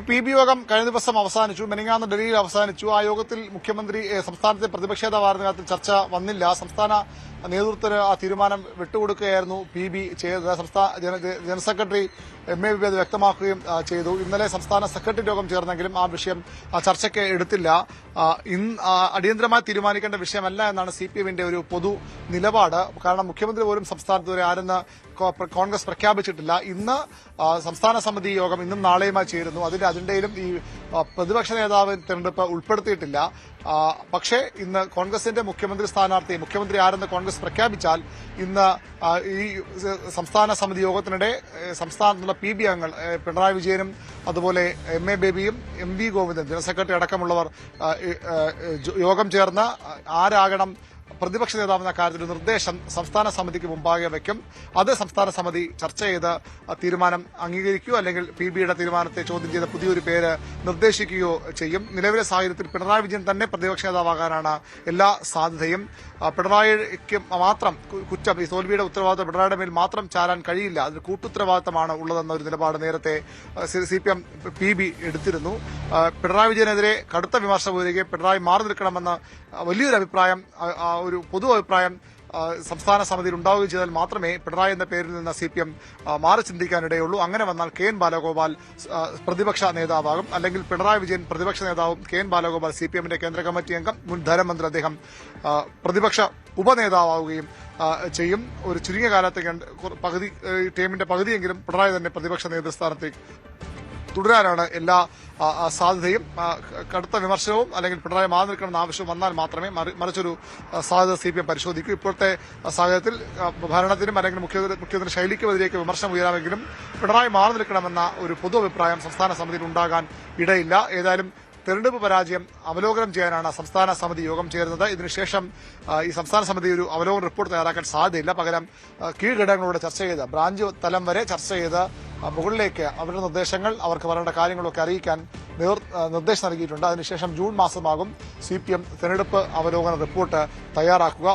P B യോഗം കഴിഞ്ഞ ദിവസം അവസാനിച്ചു. മെനിങ്ങാന്ന് ഡൽഹിയിൽ അവസാനിച്ചു. ആ യോഗത്തിൽ മുഖ്യമന്ത്രി സംസ്ഥാനത്തെ പ്രതിപക്ഷ നേതാവായിരുന്ന കാര്യത്തിൽ ചർച്ച വന്നില്ല. സംസ്ഥാന നേതൃത്വത്തിന് ആ തീരുമാനം വിട്ടുകൊടുക്കുകയായിരുന്നു പി ബി ചെയ്തത്. സംസ്ഥാന ജനറൽ സെക്രട്ടറി MA ബേബി അത് വ്യക്തമാക്കുകയും ചെയ്തു. ഇന്നലെ സംസ്ഥാന സെക്രട്ടറി യോഗം ചേർന്നെങ്കിലും ആ വിഷയം ചർച്ചയ്ക്ക് എടുത്തില്ല. അടിയന്തരമായി തീരുമാനിക്കേണ്ട വിഷയമല്ല എന്നാണ് CPM-ന്റെ ഒരു പൊതു നിലപാട്. കാരണം മുഖ്യമന്ത്രി പോലും സംസ്ഥാനത്ത് വരെ ആരെന്ന് കോൺഗ്രസ് പ്രഖ്യാപിച്ചിട്ടില്ല. ഇന്ന് സംസ്ഥാന സമിതി യോഗം ഇന്നും നാളെയുമായി ചേരുന്നു. അതിന്റെ അജണ്ടയിലും ഈ പ്രതിപക്ഷ നേതാവ് തെരഞ്ഞെടുപ്പ് ഉൾപ്പെടുത്തിയിട്ടില്ല. പക്ഷേ ഇന്ന് കോൺഗ്രസിന്റെ മുഖ്യമന്ത്രി ആരെന്ന് കോൺഗ്രസ് പ്രഖ്യാപിച്ചാൽ ഇന്ന് ഈ സംസ്ഥാന സമിതി യോഗത്തിനിടെ സംസ്ഥാനത്തുള്ള PB അംഗങ്ങൾ പിണറായി വിജയനും അതുപോലെ MA ബേബിയും MV Govindan general secretary അടക്കമുള്ളവർ യോഗം ചേർന്ന് ആരാകണം പ്രതിപക്ഷ നേതാവെന്ന കാര്യത്തിൽ നിർദ്ദേശം സംസ്ഥാന സമിതിക്ക് മുമ്പാകെ വയ്ക്കും. അത് സംസ്ഥാന സമിതി ചർച്ച ചെയ്ത് തീരുമാനം അംഗീകരിക്കുകയോ അല്ലെങ്കിൽ PBയുടെ തീരുമാനത്തെ ചോദ്യം ചെയ്ത് പുതിയൊരു പേര് നിർദ്ദേശിക്കുകയോ ചെയ്യും. നിലവിലെ സാഹചര്യത്തിൽ പിണറായി വിജയൻ തന്നെ പ്രതിപക്ഷ നേതാവാകാനാണ് എല്ലാ സാധ്യതയും. പിണറായിക്ക് മാത്രം കുറ്റം, ഈ തോൽവിയുടെ ഉത്തരവാദിത്വം പിണറായിയുടെ മേൽ മാത്രം ചാരാൻ കഴിയില്ല. അതിന് കൂട്ടുത്തരവാദിത്തമാണ് ഉള്ളതെന്ന ഒരു നിലപാട് നേരത്തെ CPM PB എടുത്തിരുന്നു. പിണറായി വിജയനെതിരെ കടുത്ത വിമർശനം ഉയരുകയും പിണറായി മാറി നിൽക്കണമെന്ന് വലിയൊരു അഭിപ്രായം, ഒരു പൊതു അഭിപ്രായം സംസ്ഥാന സമിതിയിൽ ഉണ്ടാവുകയും ചെയ്താൽ മാത്രമേ പിണറായി എന്ന പേരിൽ നിന്ന് CPM മാറി ചിന്തിക്കാനിടയുള്ളൂ. അങ്ങനെ വന്നാൽ KN ബാലഗോപാൽ പ്രതിപക്ഷ നേതാവാകും. അല്ലെങ്കിൽ പിണറായി വിജയൻ പ്രതിപക്ഷ നേതാവും KN ബാലഗോപാൽ CPM-ന്റെ കേന്ദ്ര കമ്മിറ്റി അംഗം, മുൻ ധനമന്ത്രി, അദ്ദേഹം പ്രതിപക്ഷ ഉപനേതാവുകയും ചെയ്യും. ഒരു ചുരുങ്ങിയ കാലത്തേക്ക് ടീമിന്റെ പകുതിയെങ്കിലും പിണറായി തന്നെ പ്രതിപക്ഷ നേതൃസ്ഥാനത്തേക്ക് തുടരാനാണ് എല്ലാ സാധ്യതയും. കടുത്ത വിമർശനവും അല്ലെങ്കിൽ പിണറായി മാറി നിൽക്കണമെന്ന ആവശ്യം വന്നാൽ മാത്രമേ മറിച്ചൊരു സാധ്യത CPM പരിശോധിക്കൂ. ഇപ്പോഴത്തെ സാഹചര്യത്തിൽ ഭരണത്തിനും അല്ലെങ്കിൽ മുഖ്യമന്ത്രി ശൈലിക്കുമെതിരേക്ക് വിമർശനം ഉയരാമെങ്കിലും പിണറായി മാറി നിൽക്കണമെന്ന ഒരു പൊതു അഭിപ്രായം സംസ്ഥാന സമിതിയിൽ ഉണ്ടാകാൻ ഇടയില്ല. ഏതായാലും തെരഞ്ഞെടുപ്പ് പരാജയം അവലോകനം ചെയ്യാനാണ് സംസ്ഥാന സമിതി യോഗം ചേരുന്നത്. ഇതിനുശേഷം ഈ സംസ്ഥാന സമിതി ഒരു അവലോകന റിപ്പോർട്ട് തയ്യാറാക്കാൻ സാധ്യതയില്ല. പകരം കീഴ്ഘടകങ്ങളോട് ചർച്ച ചെയ്ത് ബ്രാഞ്ച് തലം വരെ ചർച്ച ചെയ്ത് മുകളിലേക്ക് അവരുടെ നിർദ്ദേശങ്ങൾ, അവർക്ക് പറയേണ്ട കാര്യങ്ങളൊക്കെ അറിയിക്കാൻ നിർദ്ദേശം നൽകിയിട്ടുണ്ട്. അതിനുശേഷം ജൂൺ മാസമാകും CPM തെരഞ്ഞെടുപ്പ് അവലോകന റിപ്പോർട്ട് തയ്യാറാക്കുക.